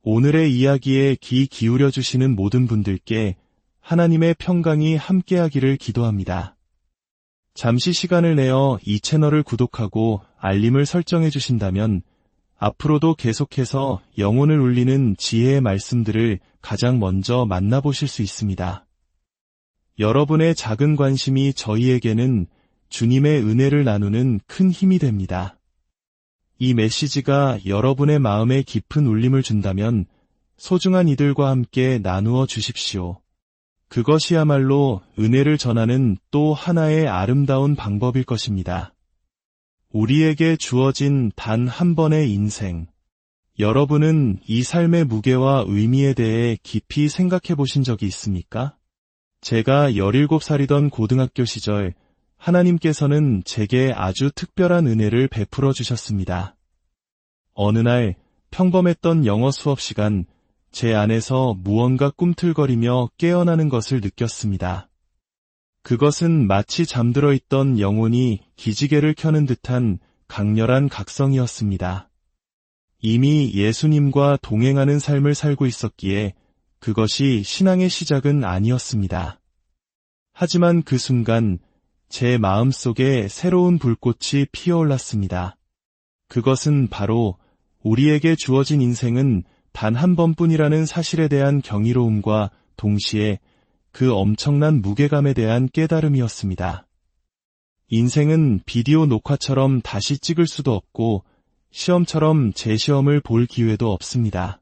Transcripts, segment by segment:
오늘의 이야기에 귀 기울여 주시는 모든 분들께 하나님의 평강이 함께하기를 기도합니다. 잠시 시간을 내어 이 채널을 구독하고 알림을 설정해 주신다면 앞으로도 계속해서 영혼을 울리는 지혜의 말씀들을 가장 먼저 만나보실 수 있습니다. 여러분의 작은 관심이 저희에게는 주님의 은혜를 나누는 큰 힘이 됩니다. 이 메시지가 여러분의 마음에 깊은 울림을 준다면 소중한 이들과 함께 나누어 주십시오. 그것이야말로 은혜를 전하는 또 하나의 아름다운 방법일 것입니다. 우리에게 주어진 단 한 번의 인생. 여러분은 이 삶의 무게와 의미에 대해 깊이 생각해 보신 적이 있습니까? 제가 17살이던 고등학교 시절 하나님께서는 제게 아주 특별한 은혜를 베풀어 주셨습니다. 어느 날 평범했던 영어 수업 시간, 제 안에서 무언가 꿈틀거리며 깨어나는 것을 느꼈습니다. 그것은 마치 잠들어 있던 영혼이 기지개를 켜는 듯한 강렬한 각성이었습니다. 이미 예수님과 동행하는 삶을 살고 있었기에 그것이 신앙의 시작은 아니었습니다. 하지만 그 순간 제 마음속에 새로운 불꽃이 피어올랐습니다. 그것은 바로 우리에게 주어진 인생은 단 한 번뿐이라는 사실에 대한 경이로움과 동시에 그 엄청난 무게감에 대한 깨달음이었습니다. 인생은 비디오 녹화처럼 다시 찍을 수도 없고 시험처럼 재시험을 볼 기회도 없습니다.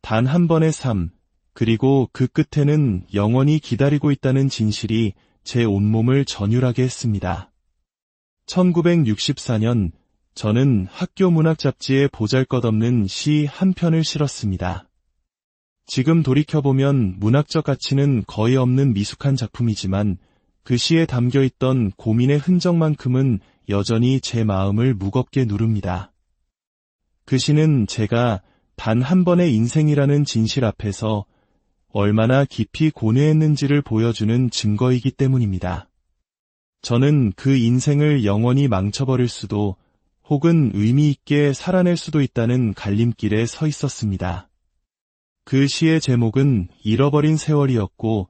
단 한 번의 삶, 그리고 그 끝에는 영원히 기다리고 있다는 진실이 제 온몸을 전율하게 했습니다. 1964년 저는 학교 문학 잡지에 보잘것없는 시 한 편을 실었습니다. 지금 돌이켜보면 문학적 가치는 거의 없는 미숙한 작품이지만 그 시에 담겨있던 고민의 흔적만큼은 여전히 제 마음을 무겁게 누릅니다. 그 시는 제가 단 한 번의 인생이라는 진실 앞에서 얼마나 깊이 고뇌했는지를 보여주는 증거이기 때문입니다. 저는 그 인생을 영원히 망쳐버릴 수도 혹은 의미 있게 살아낼 수도 있다는 갈림길에 서 있었습니다. 그 시의 제목은 잃어버린 세월이었고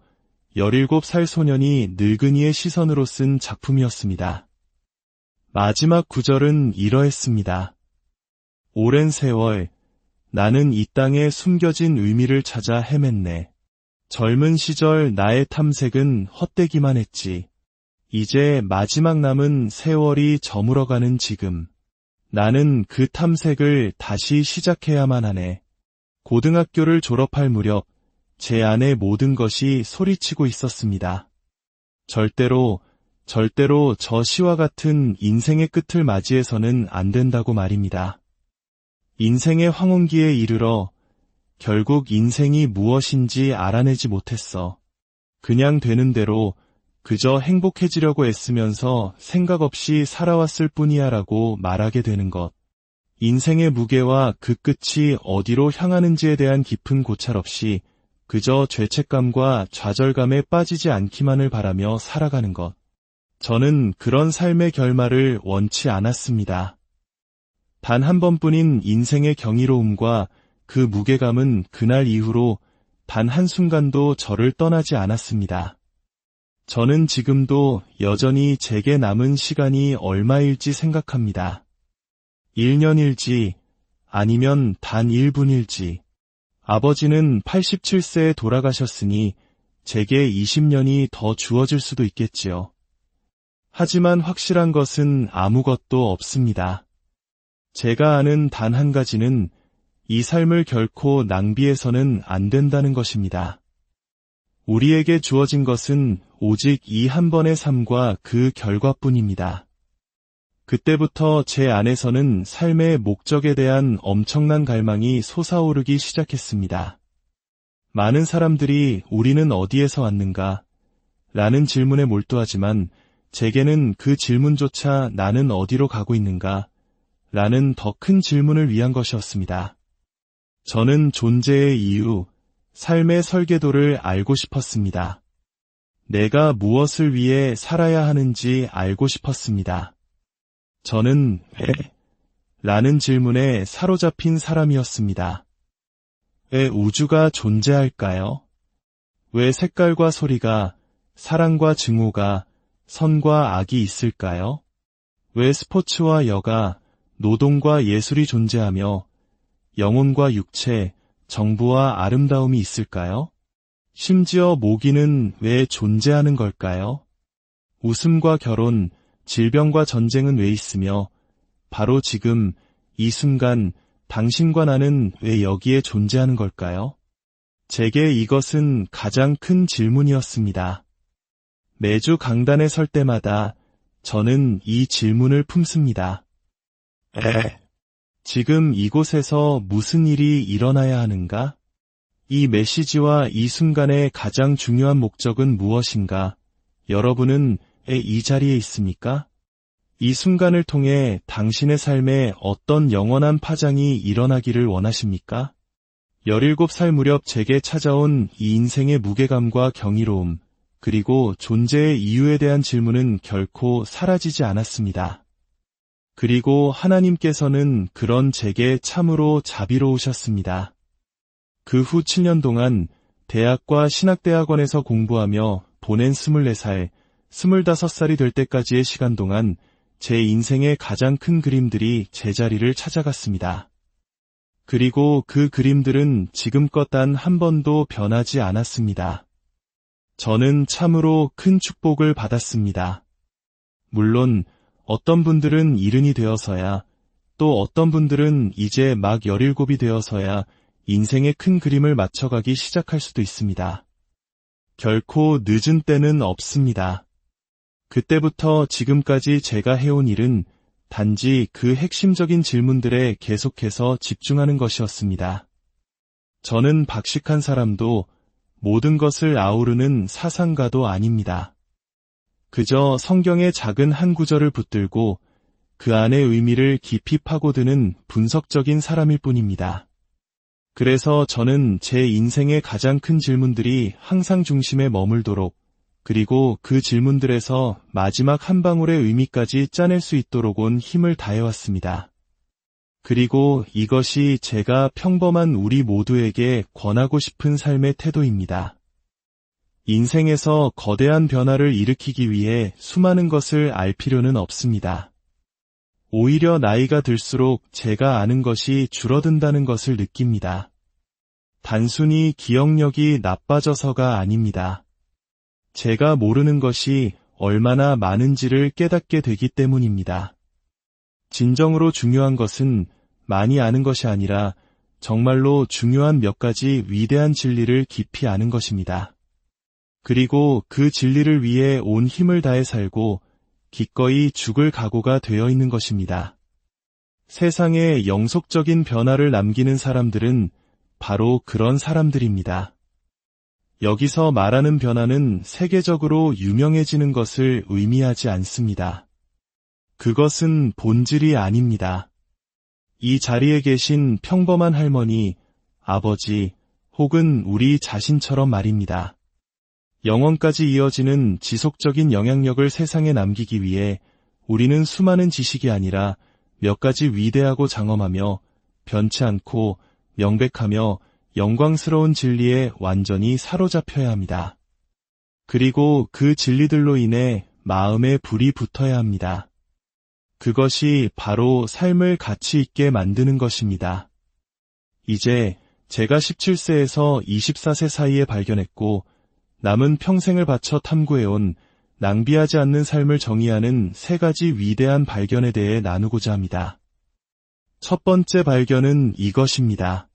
17살 소년이 늙은이의 시선으로 쓴 작품이었습니다. 마지막 구절은 이러했습니다. 오랜 세월, 나는 이 땅에 숨겨진 의미를 찾아 헤맸네. 젊은 시절 나의 탐색은 헛되기만 했지. 이제 마지막 남은 세월이 저물어가는 지금. 나는 그 탐색을 다시 시작해야만 하네. 고등학교를 졸업할 무렵 제 안의 모든 것이 소리치고 있었습니다. 절대로 저 시와 같은 인생의 끝을 맞이해서는 안 된다고 말입니다. 인생의 황혼기에 이르러 결국 인생이 무엇인지 알아내지 못했어. 그냥 되는 대로 그저 행복해지려고 애쓰면서 생각 없이 살아왔을 뿐이야 라고 말하게 되는 것. 인생의 무게와 그 끝이 어디로 향하는지에 대한 깊은 고찰 없이 그저 죄책감과 좌절감에 빠지지 않기만을 바라며 살아가는 것. 저는 그런 삶의 결말을 원치 않았습니다. 단 한 번뿐인 인생의 경이로움과 그 무게감은 그날 이후로 단 한순간도 저를 떠나지 않았습니다. 저는 지금도 여전히 제게 남은 시간이 얼마일지 생각합니다. 1년일지 아니면 단 1분일지. 아버지는 87세에 돌아가셨으니 제게 20년이 더 주어질 수도 있겠지요. 하지만 확실한 것은 아무것도 없습니다. 제가 아는 단 한 가지는 이 삶을 결코 낭비해서는 안 된다는 것입니다. 우리에게 주어진 것은 오직 이 한 번의 삶과 그 결과뿐입니다. 그때부터 제 안에서는 삶의 목적에 대한 엄청난 갈망이 솟아오르기 시작했습니다. 많은 사람들이 우리는 어디에서 왔는가? 라는 질문에 몰두하지만 제게는 그 질문조차 나는 어디로 가고 있는가? 라는 더 큰 질문을 위한 것이었습니다. 저는 존재의 이유, 삶의 설계도를 알고 싶었습니다. 내가 무엇을 위해 살아야 하는지 알고 싶었습니다. 저는 왜? 라는 질문에 사로잡힌 사람이었습니다. 왜 우주가 존재할까요? 왜 색깔과 소리가, 사랑과 증오가, 선과 악이 있을까요? 왜 스포츠와 여가, 노동과 예술이 존재하며 영혼과 육체, 정부와 아름다움이 있을까요? 심지어 모기는 왜 존재하는 걸까요? 웃음과 결혼, 질병과 전쟁은 왜 있으며 바로 지금, 이 순간 당신과 나는 왜 여기에 존재하는 걸까요? 제게 이것은 가장 큰 질문이었습니다. 매주 강단에 설 때마다 저는 이 질문을 품습니다. 지금 이곳에서 무슨 일이 일어나야 하는가? 이 메시지와 이 순간의 가장 중요한 목적은 무엇인가? 여러분은 왜 이 자리에 있습니까? 이 순간을 통해 당신의 삶에 어떤 영원한 파장이 일어나기를 원하십니까? 17살 무렵 제게 찾아온 이 인생의 무게감과 경이로움, 그리고 존재의 이유에 대한 질문은 결코 사라지지 않았습니다. 그리고 하나님께서는 그런 제게 참으로 자비로우셨습니다. 그 후 7년 동안 대학과 신학대학원에서 공부하며 보낸 24살, 25살이 될 때까지의 시간 동안 제 인생의 가장 큰 그림들이 제자리를 찾아갔습니다. 그리고 그 그림들은 지금껏 단 한 번도 변하지 않았습니다. 저는 참으로 큰 축복을 받았습니다. 물론 어떤 분들은 70이 되어서야, 또 어떤 분들은 이제 막 17이 되어서야 인생의 큰 그림을 맞춰가기 시작할 수도 있습니다. 결코 늦은 때는 없습니다. 그때부터 지금까지 제가 해온 일은 단지 그 핵심적인 질문들에 계속해서 집중하는 것이었습니다. 저는 박식한 사람도 모든 것을 아우르는 사상가도 아닙니다. 그저 성경의 작은 한 구절을 붙들고 그 안의 의미를 깊이 파고드는 분석적인 사람일 뿐입니다. 그래서 저는 제 인생의 가장 큰 질문들이 항상 중심에 머물도록, 그리고 그 질문들에서 마지막 한 방울의 의미까지 짜낼 수 있도록 온 힘을 다해왔습니다. 그리고 이것이 제가 평범한 우리 모두에게 권하고 싶은 삶의 태도입니다. 인생에서 거대한 변화를 일으키기 위해 수많은 것을 알 필요는 없습니다. 오히려 나이가 들수록 제가 아는 것이 줄어든다는 것을 느낍니다. 단순히 기억력이 나빠져서가 아닙니다. 제가 모르는 것이 얼마나 많은지를 깨닫게 되기 때문입니다. 진정으로 중요한 것은 많이 아는 것이 아니라 정말로 중요한 몇 가지 위대한 진리를 깊이 아는 것입니다. 그리고 그 진리를 위해 온 힘을 다해 살고 기꺼이 죽을 각오가 되어 있는 것입니다. 세상에 영속적인 변화를 남기는 사람들은 바로 그런 사람들입니다. 여기서 말하는 변화는 세계적으로 유명해지는 것을 의미하지 않습니다. 그것은 본질이 아닙니다. 이 자리에 계신 평범한 할머니, 아버지, 혹은 우리 자신처럼 말입니다. 영원까지 이어지는 지속적인 영향력을 세상에 남기기 위해 우리는 수많은 지식이 아니라 몇 가지 위대하고 장엄하며 변치 않고 명백하며 영광스러운 진리에 완전히 사로잡혀야 합니다. 그리고 그 진리들로 인해 마음에 불이 붙어야 합니다. 그것이 바로 삶을 가치 있게 만드는 것입니다. 이제 제가 17세에서 24세 사이에 발견했고 남은 평생을 바쳐 탐구해온 낭비하지 않는 삶을 정의하는 3가지 위대한 발견에 대해 나누고자 합니다. 첫 번째 발견은 이것입니다.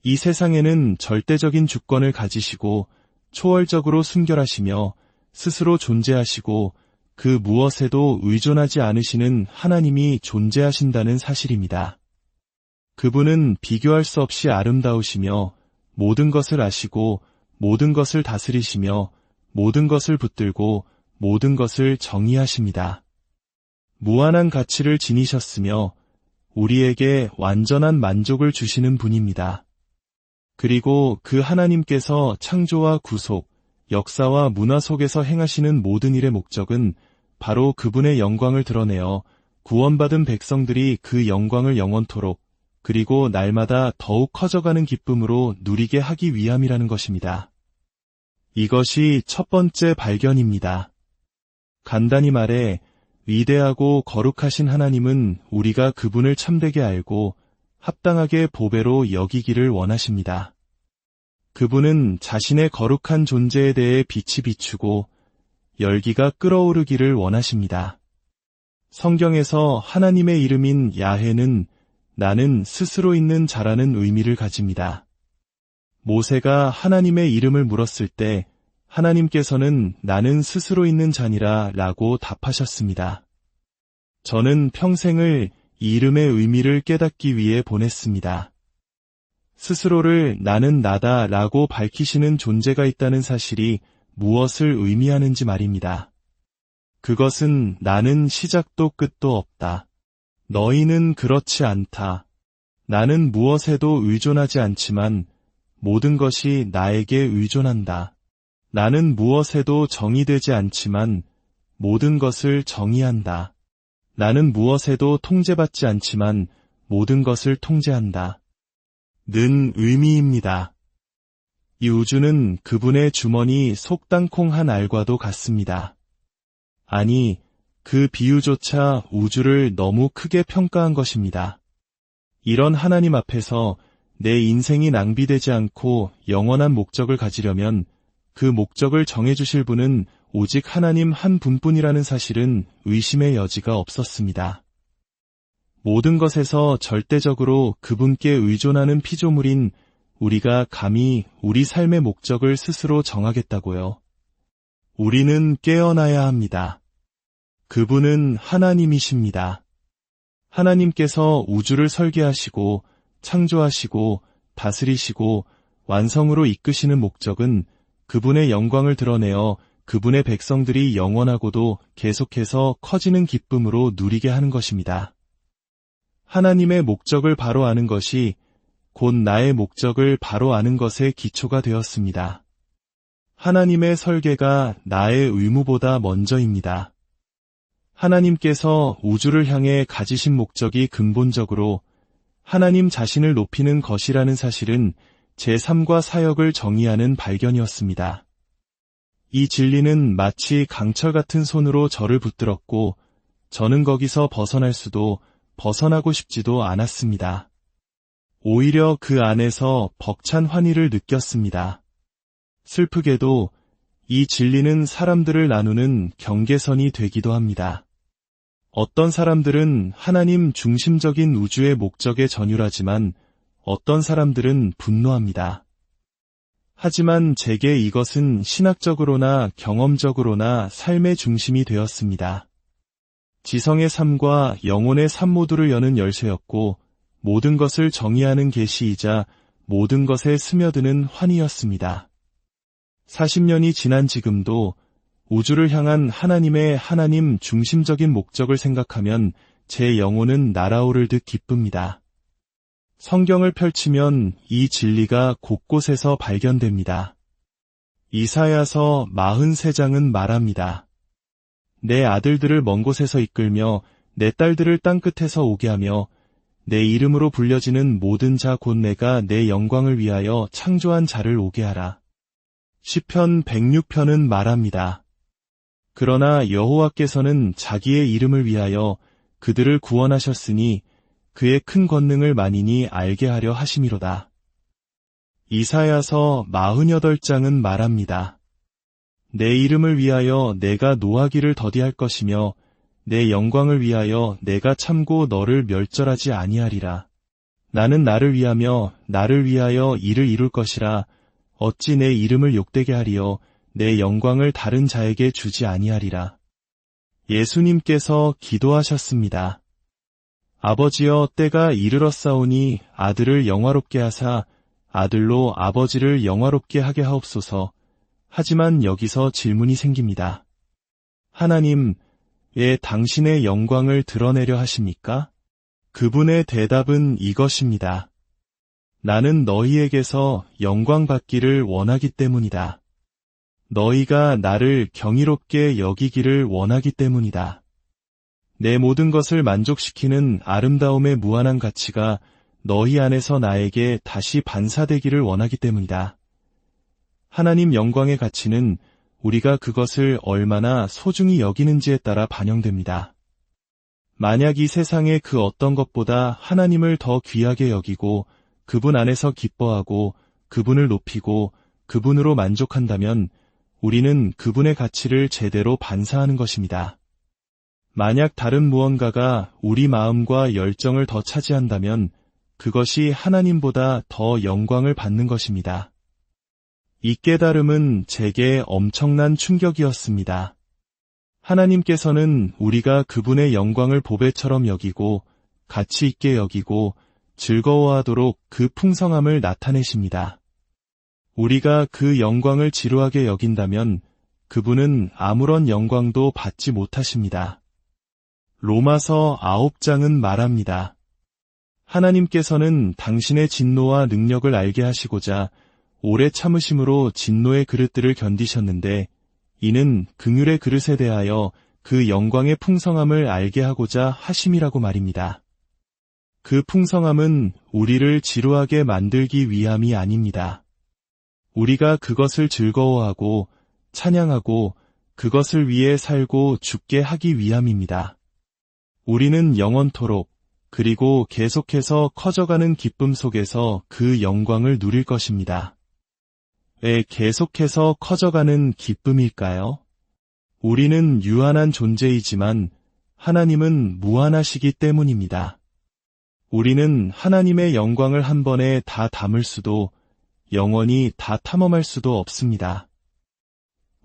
이 세상에는 절대적인 주권을 가지시고 초월적으로 순결하시며 스스로 존재하시고 그 무엇에도 의존하지 않으시는 하나님이 존재하신다는 사실입니다. 그분은 비교할 수 없이 아름다우시며 모든 것을 아시고 모든 것을 다스리시며 모든 것을 붙들고 모든 것을 정의하십니다. 무한한 가치를 지니셨으며 우리에게 완전한 만족을 주시는 분입니다. 그리고 그 하나님께서 창조와 구속, 역사와 문화 속에서 행하시는 모든 일의 목적은 바로 그분의 영광을 드러내어 구원받은 백성들이 그 영광을 영원토록, 그리고 날마다 더욱 커져가는 기쁨으로 누리게 하기 위함이라는 것입니다. 이것이 첫 번째 발견입니다. 간단히 말해 위대하고 거룩하신 하나님은 우리가 그분을 참되게 알고 합당하게 보배로 여기기를 원하십니다. 그분은 자신의 거룩한 존재에 대해 빛이 비추고 열기가 끓어오르기를 원하십니다. 성경에서 하나님의 이름인 야훼는 나는 스스로 있는 자라는 의미를 가집니다. 모세가 하나님의 이름을 물었을 때 하나님께서는 나는 스스로 있는 자니라 라고 답하셨습니다. 저는 평생을 이 이름의 의미를 깨닫기 위해 보냈습니다. 스스로를 나는 나다 라고 밝히시는 존재가 있다는 사실이 무엇을 의미하는지 말입니다. 그것은 나는 시작도 끝도 없다. 너희는 그렇지 않다. 나는 무엇에도 의존하지 않지만 모든 것이 나에게 의존한다. 나는 무엇에도 정의되지 않지만 모든 것을 정의한다. 나는 무엇에도 통제받지 않지만 모든 것을 통제한다. 는 의미입니다. 이 우주는 그분의 주머니 속 땅콩 한 알과도 같습니다. 아니, 그 비유조차 우주를 너무 크게 평가한 것입니다. 이런 하나님 앞에서 내 인생이 낭비되지 않고 영원한 목적을 가지려면 그 목적을 정해주실 분은 오직 하나님 한 분뿐이라는 사실은 의심의 여지가 없었습니다. 모든 것에서 절대적으로 그분께 의존하는 피조물인 우리가 감히 우리 삶의 목적을 스스로 정하겠다고요. 우리는 깨어나야 합니다. 그분은 하나님이십니다. 하나님께서 우주를 설계하시고 창조하시고 다스리시고 완성으로 이끄시는 목적은 그분의 영광을 드러내어 그분의 백성들이 영원하고도 계속해서 커지는 기쁨으로 누리게 하는 것입니다. 하나님의 목적을 바로 아는 것이 곧 나의 목적을 바로 아는 것의 기초가 되었습니다. 하나님의 설계가 나의 의무보다 먼저입니다. 하나님께서 우주를 향해 가지신 목적이 근본적으로 하나님 자신을 높이는 것이라는 사실은 제 삶과 사역을 정의하는 발견이었습니다. 이 진리는 마치 강철 같은 손으로 저를 붙들었고 저는 거기서 벗어날 수도 벗어나고 싶지도 않았습니다. 오히려 그 안에서 벅찬 환희를 느꼈습니다. 슬프게도 이 진리는 사람들을 나누는 경계선이 되기도 합니다. 어떤 사람들은 하나님 중심적인 우주의 목적에 전율하지만 어떤 사람들은 분노합니다. 하지만 제게 이것은 신학적으로나 경험적으로나 삶의 중심이 되었습니다. 지성의 삶과 영혼의 삶 모두를 여는 열쇠였고 모든 것을 정의하는 계시이자 모든 것에 스며드는 환희였습니다. 40년이 지난 지금도 우주를 향한 하나님의 하나님 중심적인 목적을 생각하면 제 영혼은 날아오를 듯 기쁩니다. 성경을 펼치면 이 진리가 곳곳에서 발견됩니다. 이사야서 43장은 말합니다. 내 아들들을 먼 곳에서 이끌며 내 딸들을 땅끝에서 오게 하며 내 이름으로 불려지는 모든 자 곧 내가 내 영광을 위하여 창조한 자를 오게 하라. 시편 106편은 말합니다. 그러나 여호와께서는 자기의 이름을 위하여 그들을 구원하셨으니 그의 큰 권능을 만인이 알게 하려 하심이로다. 이사야서 48장은 말합니다. 내 이름을 위하여 내가 노하기를 더디할 것이며 내 영광을 위하여 내가 참고 너를 멸절하지 아니하리라. 나는 나를 위하며 나를 위하여 일을 이룰 것이라. 어찌 내 이름을 욕되게 하리요 내 영광을 다른 자에게 주지 아니하리라. 예수님께서 기도하셨습니다. 아버지여 때가 이르렀사오니 아들을 영화롭게 하사 아들로 아버지를 영화롭게 하게 하옵소서. 하지만 여기서 질문이 생깁니다. 하나님, 왜 당신의 영광을 드러내려 하십니까? 그분의 대답은 이것입니다. 나는 너희에게서 영광 받기를 원하기 때문이다. 너희가 나를 경이롭게 여기기를 원하기 때문이다. 내 모든 것을 만족시키는 아름다움의 무한한 가치가 너희 안에서 나에게 다시 반사되기를 원하기 때문이다. 하나님 영광의 가치는 우리가 그것을 얼마나 소중히 여기는지에 따라 반영됩니다. 만약 이 세상의 그 어떤 것보다 하나님을 더 귀하게 여기고 그분 안에서 기뻐하고 그분을 높이고 그분으로 만족한다면 우리는 그분의 가치를 제대로 반사하는 것입니다. 만약 다른 무언가가 우리 마음과 열정을 더 차지한다면 그것이 하나님보다 더 영광을 받는 것입니다. 이 깨달음은 제게 엄청난 충격이었습니다. 하나님께서는 우리가 그분의 영광을 보배처럼 여기고 가치 있게 여기고 즐거워하도록 그 풍성함을 나타내십니다. 우리가 그 영광을 지루하게 여긴다면 그분은 아무런 영광도 받지 못하십니다. 로마서 9장은 말합니다. 하나님께서는 당신의 진노와 능력을 알게 하시고자 오래 참으심으로 진노의 그릇들을 견디셨는데 이는 긍휼의 그릇에 대하여 그 영광의 풍성함을 알게 하고자 하심이라고 말입니다. 그 풍성함은 우리를 지루하게 만들기 위함이 아닙니다. 우리가 그것을 즐거워하고 찬양하고 그것을 위해 살고 죽게 하기 위함입니다. 우리는 영원토록 그리고 계속해서 커져가는 기쁨 속에서 그 영광을 누릴 것입니다. 왜 계속해서 커져가는 기쁨일까요? 우리는 유한한 존재이지만 하나님은 무한하시기 때문입니다. 우리는 하나님의 영광을 한 번에 다 담을 수도 영원히 다 탐험할 수도 없습니다.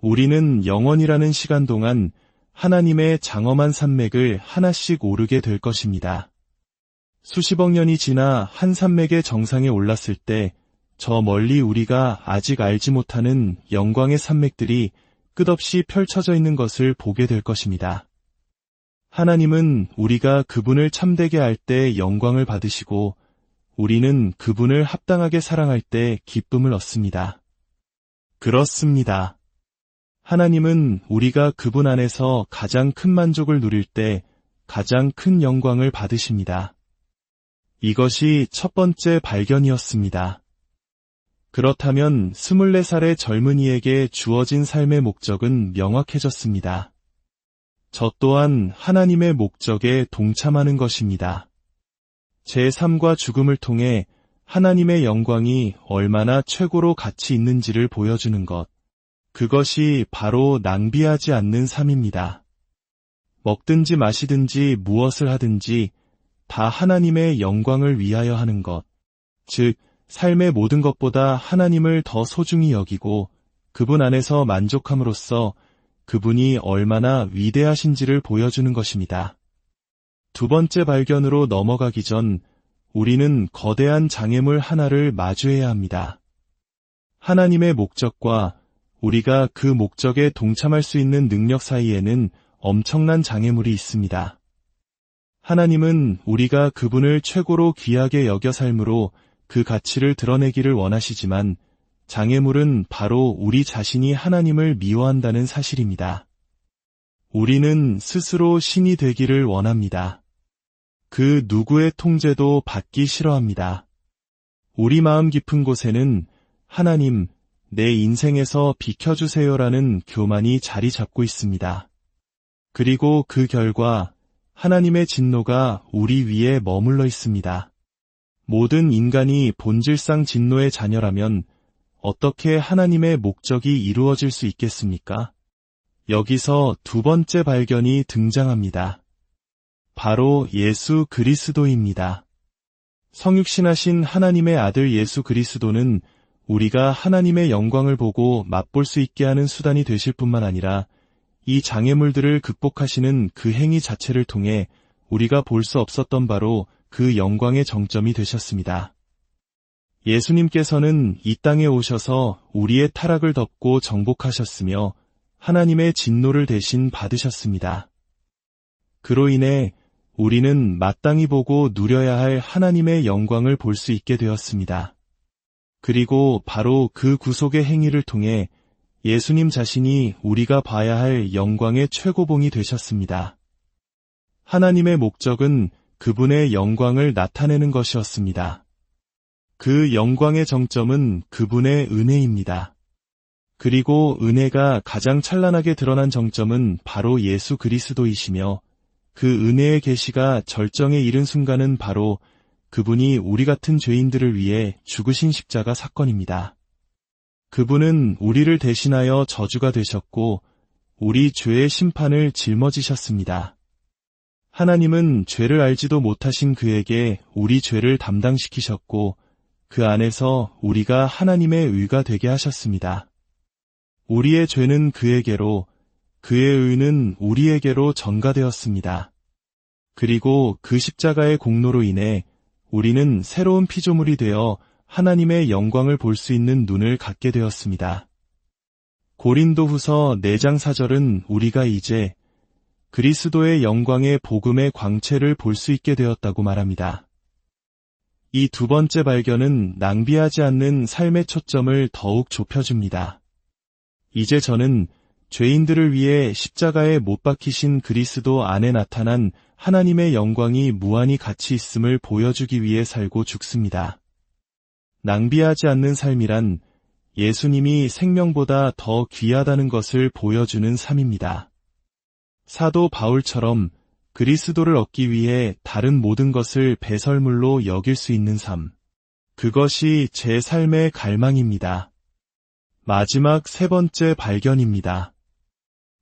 우리는 영원이라는 시간 동안 하나님의 장엄한 산맥을 하나씩 오르게 될 것입니다. 수십억 년이 지나 한 산맥의 정상에 올랐을 때 저 멀리 우리가 아직 알지 못하는 영광의 산맥들이 끝없이 펼쳐져 있는 것을 보게 될 것입니다. 하나님은 우리가 그분을 참되게 할 때 영광을 받으시고 우리는 그분을 합당하게 사랑할 때 기쁨을 얻습니다. 그렇습니다. 하나님은 우리가 그분 안에서 가장 큰 만족을 누릴 때 가장 큰 영광을 받으십니다. 이것이 첫 번째 발견이었습니다. 그렇다면 24살의 젊은이에게 주어진 삶의 목적은 명확해졌습니다. 저 또한 하나님의 목적에 동참하는 것입니다. 제 삶과 죽음을 통해 하나님의 영광이 얼마나 최고로 가치 있는지를 보여주는 것. 그것이 바로 낭비하지 않는 삶입니다. 먹든지 마시든지 무엇을 하든지 다 하나님의 영광을 위하여 하는 것. 즉, 삶의 모든 것보다 하나님을 더 소중히 여기고 그분 안에서 만족함으로써 그분이 얼마나 위대하신지를 보여주는 것입니다. 두 번째 발견으로 넘어가기 전 우리는 거대한 장애물 하나를 마주해야 합니다. 하나님의 목적과 우리가 그 목적에 동참할 수 있는 능력 사이에는 엄청난 장애물이 있습니다. 하나님은 우리가 그분을 최고로 귀하게 여겨 삶으로 그 가치를 드러내기를 원하시지만 장애물은 바로 우리 자신이 하나님을 미워한다는 사실입니다. 우리는 스스로 신이 되기를 원합니다. 그 누구의 통제도 받기 싫어합니다. 우리 마음 깊은 곳에는 하나님, 내 인생에서 비켜주세요라는 교만이 자리 잡고 있습니다. 그리고 그 결과 하나님의 진노가 우리 위에 머물러 있습니다. 모든 인간이 본질상 진노의 자녀라면 어떻게 하나님의 목적이 이루어질 수 있겠습니까? 여기서 두 번째 발견이 등장합니다. 바로 예수 그리스도입니다. 성육신하신 하나님의 아들 예수 그리스도는 우리가 하나님의 영광을 보고 맛볼 수 있게 하는 수단이 되실 뿐만 아니라 이 장애물들을 극복하시는 그 행위 자체를 통해 우리가 볼 수 없었던 바로 그 영광의 정점이 되셨습니다. 예수님께서는 이 땅에 오셔서 우리의 타락을 덮고 정복하셨으며 하나님의 진노를 대신 받으셨습니다. 그로 인해 우리는 마땅히 보고 누려야 할 하나님의 영광을 볼 수 있게 되었습니다. 그리고 바로 그 구속의 행위를 통해 예수님 자신이 우리가 봐야 할 영광의 최고봉이 되셨습니다. 하나님의 목적은 그분의 영광을 나타내는 것이었습니다. 그 영광의 정점은 그분의 은혜입니다. 그리고 은혜가 가장 찬란하게 드러난 정점은 바로 예수 그리스도이시며 그 은혜의 계시가 절정에 이른 순간은 바로 그분이 우리 같은 죄인들을 위해 죽으신 십자가 사건입니다. 그분은 우리를 대신하여 저주가 되셨고 우리 죄의 심판을 짊어지셨습니다. 하나님은 죄를 알지도 못하신 그에게 우리 죄를 담당시키셨고 그 안에서 우리가 하나님의 의가 되게 하셨습니다. 우리의 죄는 그에게로, 그의 의는 우리에게로 전가되었습니다. 그리고 그 십자가의 공로로 인해 우리는 새로운 피조물이 되어 하나님의 영광을 볼 수 있는 눈을 갖게 되었습니다. 고린도후서 4장 4절은 우리가 이제 그리스도의 영광의 복음의 광채를 볼 수 있게 되었다고 말합니다. 이 두 번째 발견은 낭비하지 않는 삶의 초점을 더욱 좁혀줍니다. 이제 저는 죄인들을 위해 십자가에 못 박히신 그리스도 안에 나타난 하나님의 영광이 무한히 가치 있음을 보여주기 위해 살고 죽습니다. 낭비하지 않는 삶이란 예수님이 생명보다 더 귀하다는 것을 보여주는 삶입니다. 사도 바울처럼 그리스도를 얻기 위해 다른 모든 것을 배설물로 여길 수 있는 삶. 그것이 제 삶의 갈망입니다. 마지막 세 번째 발견입니다.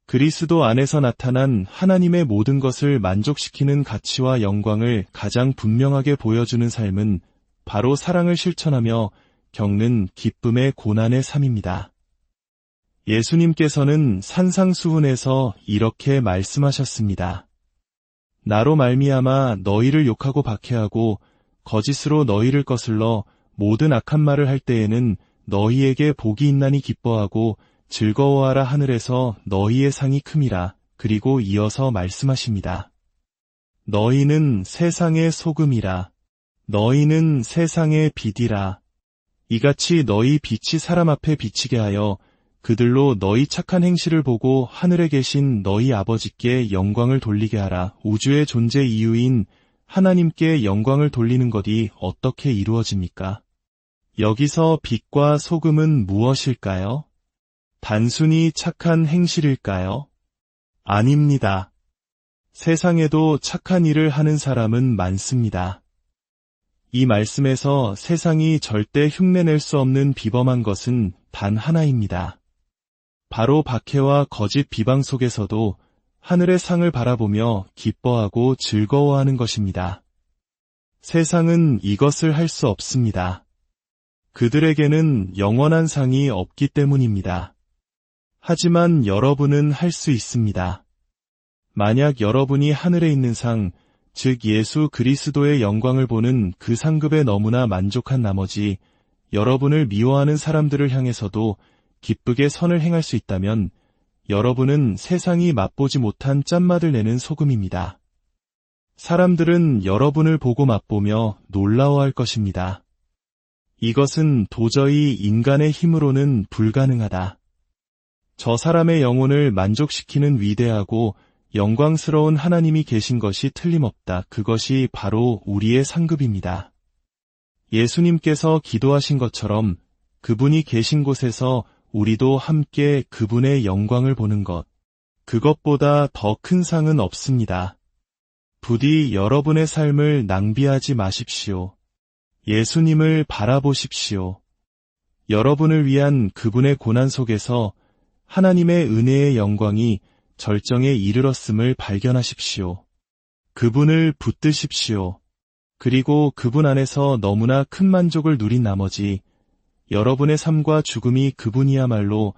그리스도 안에서 나타난 하나님의 모든 것을 만족시키는 가치와 영광을 가장 분명하게 보여주는 삶은 바로 사랑을 실천하며 겪는 기쁨의 고난의 삶입니다. 예수님께서는 산상수훈에서 이렇게 말씀하셨습니다. 나로 말미암아 너희를 욕하고 박해하고 거짓으로 너희를 거슬러 모든 악한 말을 할 때에는 너희에게 복이 있나니 기뻐하고 즐거워하라 하늘에서 너희의 상이 큼이라. 그리고 이어서 말씀하십니다. 너희는 세상의 소금이라. 너희는 세상의 빛이라. 이같이 너희 빛이 사람 앞에 비치게 하여 그들로 너희 착한 행실을 보고 하늘에 계신 너희 아버지께 영광을 돌리게 하라. 우주의 존재 이유인 하나님께 영광을 돌리는 것이 어떻게 이루어집니까? 여기서 빛과 소금은 무엇일까요? 단순히 착한 행실일까요? 아닙니다. 세상에도 착한 일을 하는 사람은 많습니다. 이 말씀에서 세상이 절대 흉내낼 수 없는 비범한 것은 단 하나입니다. 바로 박해와 거짓 비방 속에서도 하늘의 상을 바라보며 기뻐하고 즐거워하는 것입니다. 세상은 이것을 할 수 없습니다. 그들에게는 영원한 상이 없기 때문입니다. 하지만 여러분은 할 수 있습니다. 만약 여러분이 하늘에 있는 상, 즉 예수 그리스도의 영광을 보는 그 상급에 너무나 만족한 나머지 여러분을 미워하는 사람들을 향해서도 기쁘게 선을 행할 수 있다면 여러분은 세상이 맛보지 못한 짠맛을 내는 소금입니다. 사람들은 여러분을 보고 맛보며 놀라워할 것입니다. 이것은 도저히 인간의 힘으로는 불가능하다. 저 사람의 영혼을 만족시키는 위대하고 영광스러운 하나님이 계신 것이 틀림없다. 그것이 바로 우리의 상급입니다. 예수님께서 기도하신 것처럼 그분이 계신 곳에서 우리도 함께 그분의 영광을 보는 것, 그것보다 더 큰 상은 없습니다. 부디 여러분의 삶을 낭비하지 마십시오. 예수님을 바라보십시오. 여러분을 위한 그분의 고난 속에서 하나님의 은혜의 영광이 절정에 이르렀음을 발견하십시오. 그분을 붙드십시오. 그리고 그분 안에서 너무나 큰 만족을 누린 나머지 여러분의 삶과 죽음이 그분이야말로